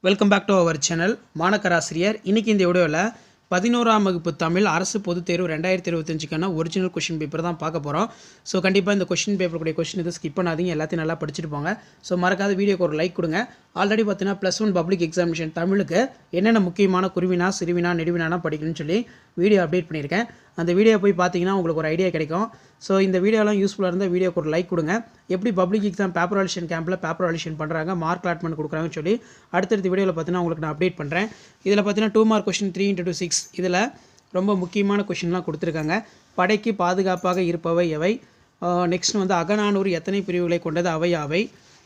Welcome back to our channel Manakkarasiriyar. இன்றைக்கி இந்த வீடியோவில் 11ஆம் வகுப்பு தமிழ் அரசு பொதுத் தேர்வு 2025க்கான ஒரிஜினல் கொஷின் பேப்பர் தான் பார்க்க போகிறோம். ஸோ கண்டிப்பாக இந்த கொஷின் பேப்பருடைய கொஷின் இதை ஸ்கிப் பண்ணாதீங்க, எல்லாத்தையும் நல்லா படிச்சுட்டு போங்க. ஸோ மறக்காத வீடியோக்கு ஒரு லைக் கொடுங்க. ஆல்ரெடி பார்த்தீங்கன்னா +1 பப்ளிக் எக்ஸாமினேஷன் தமிழுக்கு என்னென்ன முக்கியமான குருவினா சிறுவினா நெடுவினா படிக்கணும்னு சொல்லி வீடியோ அப்டேட் பண்ணியிருக்கேன். அந்த வீடியோ போய் பார்த்தீங்கன்னா உங்களுக்கு ஒரு ஐடியா கிடைக்கும். ஸோ இந்த வீடியோலாம் யூஸ்ஃபுல்லாக இருந்தால் வீடியோக்கு ஒரு லைக் கொடுங்க. எப்படி பப்ளிக் எக்ஸாம் பேப்பர் அலிஷன் கேம்பில் பேப்பர் அலிஷன் பண்ணுறாங்க, மார்க் அலாட்மெண்ட் கொடுக்குறாங்கன்னு சொல்லி அடுத்தடுத்த வீடியோவில் பார்த்தீங்கன்னா உங்களுக்கு நான் அப்டேட் பண்ணுறேன். இதில் பார்த்தீங்கன்னா 2 மார்க் கொஷின் 3x2 6 இதில் ரொம்ப முக்கியமான கொஷின்லாம் கொடுத்துருக்காங்க. படைக்கு பாதுகாப்பாக இருப்பவை எவை, நெக்ஸ்ட் வந்து அகநானூறு எத்தனை பிரிவுகளை கொண்டது அவை அவை,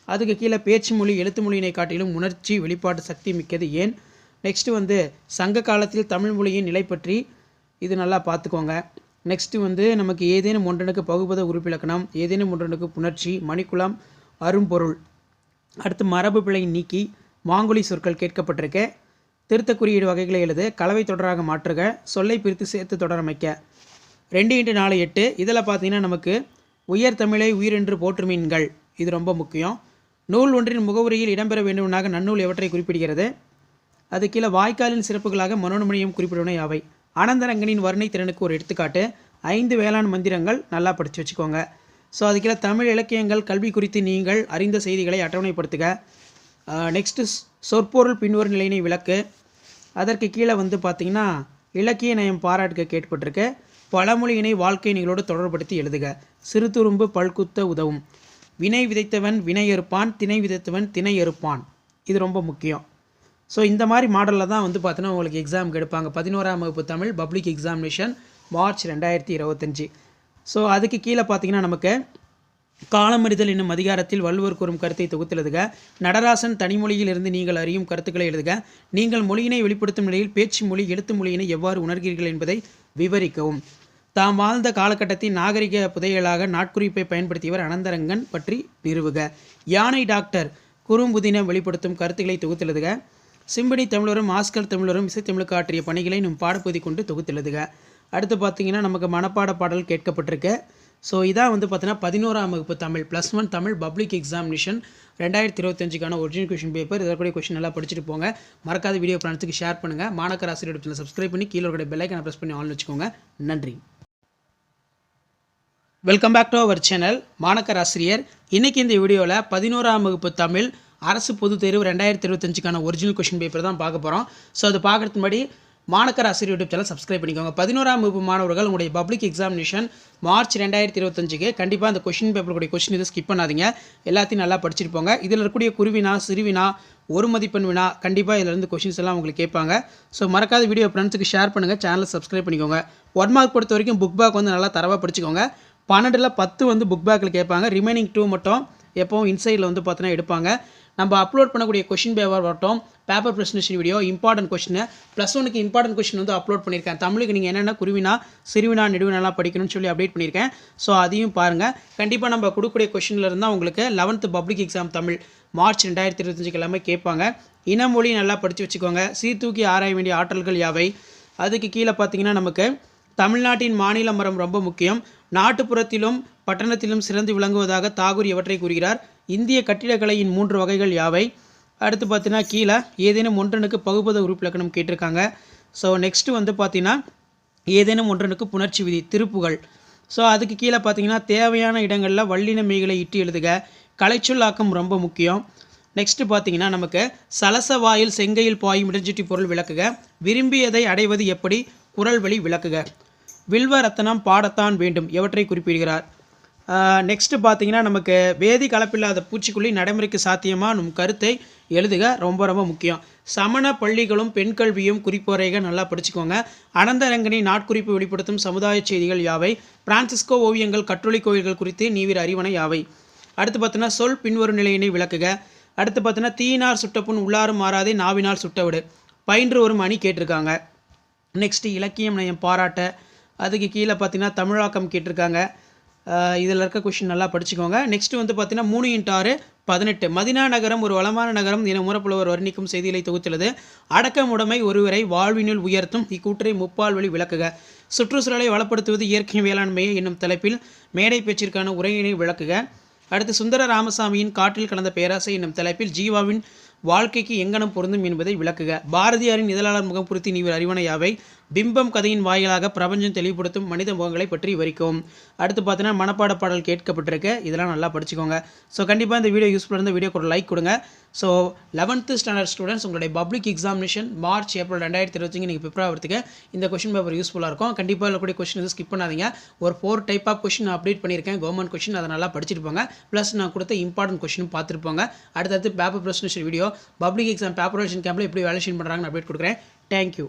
அதுக்கு கீழே பேச்சு மொழி எழுத்து மொழியினை காட்டிலும் உணர்ச்சி வெளிப்பாட்டு சக்தி மிக்கது ஏன், நெக்ஸ்ட்டு வந்து சங்க காலத்தில் தமிழ் மொழியின் நிலை பற்றி இது நல்லா பார்த்துக்கோங்க. நெக்ஸ்ட்டு வந்து நமக்கு ஏதேனும் ஒன்றனுக்கு பகுபத உறுப்பிலக்கணம், ஏதேனும் ஒன்றனுக்கு புணர்ச்சி, மணிக்குளம், அரும்பொருள், அடுத்து மரபு பிழை நீக்கி மாங்குழி சொற்கள் கேட்கப்பட்டிருக்கு. திருத்த குறியீடு வகைகளை எழுது, கலவை தொடராக மாற்றுக, சொல்லை பிரித்து சேர்த்து தொடரமைக்க. 2x4 8 இதில் பார்த்தீங்கன்னா நமக்கு உயர் தமிழை உயிரென்று போற்றுமீன்கள் இது ரொம்ப முக்கியம். நூல் ஒன்றின் முகவுரையில் இடம்பெற வேண்டுமெனாக நன்னூல் எவற்றை குறிப்பிடுகிறது, அது கீழே வாய்க்காலின் சிறப்புகளாக மனோன்மணியம் குறிப்பிடுவன யாவை. அனந்தரங்கனின் வர்ணை திறனுக்கு ஒரு எடுத்துக்காட்டு. 5 வேளாண் மந்திரங்கள் நல்லா படித்து வச்சுக்கோங்க. ஸோ அதுக்கீழே தமிழ் இலக்கியங்கள் கல்வி குறித்து நீங்கள் அறிந்த செய்திகளை அட்டவணைப்படுத்துக. நெக்ஸ்ட்டு சொற்பொருள் பின்வரும் நிலையினை விளக்கு. அதற்கு கீழே வந்து பார்த்திங்கன்னா இலக்கிய நயம் பாராட்டுக கேட்பட்டிருக்கு. பழமொழியினை வாழ்க்கை நிகழோடு தொடர்படுத்தி எழுதுக. சிறுதுரும்பு பல்குத்த உதவும். வினை விதைத்தவன் வினை அறுப்பான், திணை விதைத்தவன் திணை அறுப்பான் இது ரொம்ப முக்கியம். ஸோ இந்த மாதிரி மாடலில் தான் வந்து பார்த்தீங்கன்னா உங்களுக்கு எக்ஸாமுக்கு எடுப்பாங்க. 11ஆம் வகுப்பு Tamil public examination March 2025. So அதுக்கு கீழே பார்த்தீங்கன்னா நமக்கு காலமறிதல் என்னும் அதிகாரத்தில் வள்ளுவர் கூறும் கருத்தை தொகுத்தெழுதுக. நடராசன் தனிமொழியில் இருந்து நீங்கள் அறியும் கருத்துக்களை எழுதுக. நீங்கள் மொழியினை வெளிப்படுத்தும் நிலையில் பேச்சு மொழி எழுத்து மொழியினை எவ்வாறு உணர்கிறீர்கள் என்பதை விவரிக்கவும். தாம் வாழ்ந்த காலகட்டத்தின் நாகரிக புதையலாக நாட்குறிப்பை பயன்படுத்தியவர் அனந்தரங்கன் பற்றி நிறுவுக. யானை டாக்டர் குறும்புதின வெளிப்படுத்தும் கருத்துக்களை தொகுத்தெழுதுக. சிம்பினி தமிழரும் ஆஸ்கர் தமிழரும் இசைத்தமிழுக்கு ஆற்றிய பணிகளை நம் பாடப்பகுதி கொண்டு தொகுத்தெழுதுக. அடுத்து பார்த்தீங்கன்னா நமக்கு மனப்பாட பாடல் கேட்கப்பட்டிருக்கு. ஸோ இதான் வந்து பார்த்தீங்கன்னா 11ஆம் வகுப்பு தமிழ் +1 தமிழ் பப்ளிக் எக்ஸாமினேஷன் 2025க்கான ஒரிஜினல் கொஷின் பேப்பர். இதற்குரிய கொஷின் நல்லா படிச்சுட்டு போங்க. மறக்காத வீடியோ ஃப்ரெண்ட்ஸுக்கு ஷேர் பண்ணுங்கள். மாணக்கராசிரியர் சேனலை சப்ஸ்கிரைப் பண்ணி கீழே இருக்கிற பெல் ஐக்கானை ப்ரெஸ் பண்ணி ஆன் வச்சுக்கோங்க. நன்றி. Welcome back to our channel Manakkarasiriyar. இன்றைக்கி இந்த வீடியோவில் 11ஆம் வகுப்பு தமிழ் அரசு பொதுத் தேர்வு 2025க்கான ஒரிஜினல் கொஷின் பேப்பர் தான் பார்க்க போகிறோம். ஸோ அது பார்க்குறதுக்கு முன்னாடி மாணக்கராசிரியர் யூடியூப் சேனல் சப்ஸ்கிரைப் பண்ணிக்கோங்க. 11ஆம் வகுப்பு மாணவர்கள் உங்களுடைய பப்ளிக் எக்ஸாமினேஷன் மார்ச் 2025க்கு கண்டிப்பாக அந்த கொஷின் பேப்பருடைய கொஷின் இதை ஸ்கிப் பண்ணாதீங்க, எல்லாத்தையும் நல்லா படிச்சுட்டு போங்க. இதில் இருக்கக்கூடிய குருவினா சிறுவினா ஒரு மதிப்பெண் வினா கண்டிப்பாக இதிலேருந்து கொஷின்ஸ் எல்லாம் உங்களுக்கு கேட்பாங்க. ஸோ மறக்காத வீடியோ ஃப்ரெண்ட்ஸுக்கு ஷேர் பண்ணுங்கள், சேனலை சப்ஸ்கிரைப் பண்ணிக்கோங்க. 1 மார்க் பொறுத்த வரைக்கும் புக் பேக் வந்து நல்லா தரவாக படிச்சுக்கோங்க. 12ல் 10 வந்து புக் பேக்கில் கேட்பாங்க. ரிமைனிங் 2 மட்டும் எப்போவும் இன்சைடில் வந்து பார்த்தீங்கன்னா எடுப்பாங்க. நம்ம அப்லோட் பண்ணக்கூடிய கொஷின் பேப்பர் வரட்டும், paper presentation video, important question +1க்கு இம்பார்ட்டன்ட் கொஷின் வந்து அப்லோட் பண்ணியிருக்கேன். தமிழுக்கு நீங்கள் என்னென்ன குருவினா சிறுவினா நெடுவினாலாம் படிக்கணும்னு சொல்லி அப்டேட் பண்ணியிருக்கேன். ஸோ அதையும் பாருங்கள். கண்டிப்பாக நம்ம கொடுக்கக்கூடிய கொஷினில் இருந்தால் உங்களுக்கு 11th public exam Tamil March 2025க்கு எல்லாமே கேட்பாங்க. இனமொழி நல்லா படித்து வச்சுக்கோங்க. சீர்தூக்கி ஆராய வேண்டிய ஆற்றல்கள் யாவை. அதுக்கு கீழே பார்த்தீங்கன்னா நமக்கு தமிழ்நாட்டின் மாநில மரம் ரொம்ப முக்கியம். நாட்டுப்புறத்திலும் பட்டணத்திலும் சிறந்து விளங்குவதாக தாகூர் எவற்றை கூறுகிறார். இந்திய கட்டிடக்கலையின் 3 வகைகள் யாவை. அடுத்து பார்த்தீங்கன்னா கீழே ஏதேனும் ஒன்றனுக்கு பகுபத உறுப்பிலக்கணம் கேட்டிருக்காங்க. ஸோ நெக்ஸ்ட்டு வந்து பார்த்தீங்கன்னா ஏதேனும் ஒன்றனுக்கு புணர்ச்சி விதி திருப்புகள். ஸோ அதுக்கு கீழே பார்த்தீங்கன்னா தேவையான இடங்களில் வல்லின மெய்களை இட்டு எழுதுக. கலைச்சொல்லாக்கம் ரொம்ப முக்கியம். நெக்ஸ்ட்டு பார்த்தீங்கன்னா நமக்கு சலச வாயில் செங்கையில் பாயும் இடஞ்சுட்டி பொருள் விளக்குக. விரும்பியதை அடைவது எப்படி குரல் வழி விளக்குக. வில்வ ரத்தனம் பாடத்தான் வேண்டும் எவற்றை குறிப்பிடுகிறார். நெக்ஸ்ட்டு பார்த்தீங்கன்னா நமக்கு வேதி கலப்பில்லாத பூச்சிக்கொல்லி நடைமுறைக்கு சாத்தியமாக நம் கருத்தை எழுதுக ரொம்ப ரொம்ப முக்கியம். சமண பள்ளிகளும் பெண் கல்வியும் குறிப்புரைக நல்லா படிச்சுக்கோங்க. அனந்தரங்கனி நாட்குறிப்பு வெளிப்படுத்தும் சமுதாய செய்திகள் யாவை. பிரான்சிஸ்கோ ஓவியங்கள் கற்றொலி கோயில்கள் குறித்து நீவிர அறிவனை யாவை. அடுத்து பார்த்தீங்கன்னா சொல் பின்வரும் நிலையினை விளக்குக. அடுத்து பார்த்தீங்கன்னா தீயினார் சுட்டப்புண் உள்ளாரும் மாறாதே நாவினால் சுட்டவிடு பயின்று ஒரு மணி கேட்டிருக்காங்க. நெக்ஸ்ட்டு இலக்கியம் நயம் பாராட்ட. அதுக்கு கீழே பார்த்தீங்கன்னா தமிழாக்கம் கேட்டிருக்காங்க. இதில் இருக்க கொஷின் நல்லா படிச்சுக்கோங்க. நெக்ஸ்ட்டு வந்து பார்த்தீங்கன்னா 3x6 18 மதினா நகரம் ஒரு வளமான நகரம் என மூலப்புலவர் வர்ணிக்கும் செய்திகளை தொகுத்துள்ளது. அடக்கமுடைமை ஒருவரை வாழ்வினுள் உயர்த்தும் இக்கூற்றை முப்பால் வழி விளக்குக. சுற்றுச்சூழலை வளப்படுத்துவது இயற்கை வேளாண்மையை என்னும் தலைப்பில் மேடை பேச்சிற்கான உரையினை விளக்குக. அடுத்து சுந்தர ராமசாமியின் காற்றில் கலந்த பேராசை என்னும் தலைப்பில் ஜீவாவின் வாழ்க்கைக்கு எங்கனம் பொருந்தும் என்பதை விளக்குக. பாரதியாரின் இதழாளர் முகம் குறித்து நீ அறிவன யாவை? பிம்பம் கதையின் வாயிலாக பிரபஞ்சம் தெளிவுபடுத்தும் மனித முகங்களை பற்றி விவரிக்கவும். அடுத்து பார்த்தீங்கன்னா மனப்பாட பாடல் கேட்கப்பட்டிருக்கு. இதெல்லாம் நல்லா படிச்சுக்கோங்க. ஸோ கண்டிப்பாக இந்த வீடியோ யூஸ்ஃபுல்லாக இருந்தால் வீடியோக்கு ஒரு லைக் கொடுங்க. ஸோ 11th ஸ்டாண்டர்ட் ஸ்டூடெண்ட்ஸ் உங்களுடைய பப்ளிக் எக்ஸாமினேஷன் மார்ச் ஏப்ரல் 2025 நீங்கள் ப்ரிப்பேர் ஆகிறதுக்கு இந்த கொஷின் பேப்பர் யூஸ்ஃபுல்லாக இருக்கும். கண்டிப்பாக இருக்கக்கூடிய கொஷின் எதுவும் ஸ்கிப் பண்ணாதீங்க. ஒரு 4 டைப் ஆஃப் கொஷின் அப்டேட் பண்ணியிருக்கேன். கவர்மெண்ட் கொஷின் அதை நல்லா படிச்சுட்டு போங்க. ப்ளஸ் நான் கொடுத்த இம்பார்ட்டன்ட் கொஷினும் பார்த்துருப்பாங்க. அடுத்தடுத்து paper presentation video public exam paper valuation கேம்பில் எப்படி வேலேஷன் பண்ணுறாங்கன்னு அப்டேட் கொடுக்குறேன். தேங்க்யூ.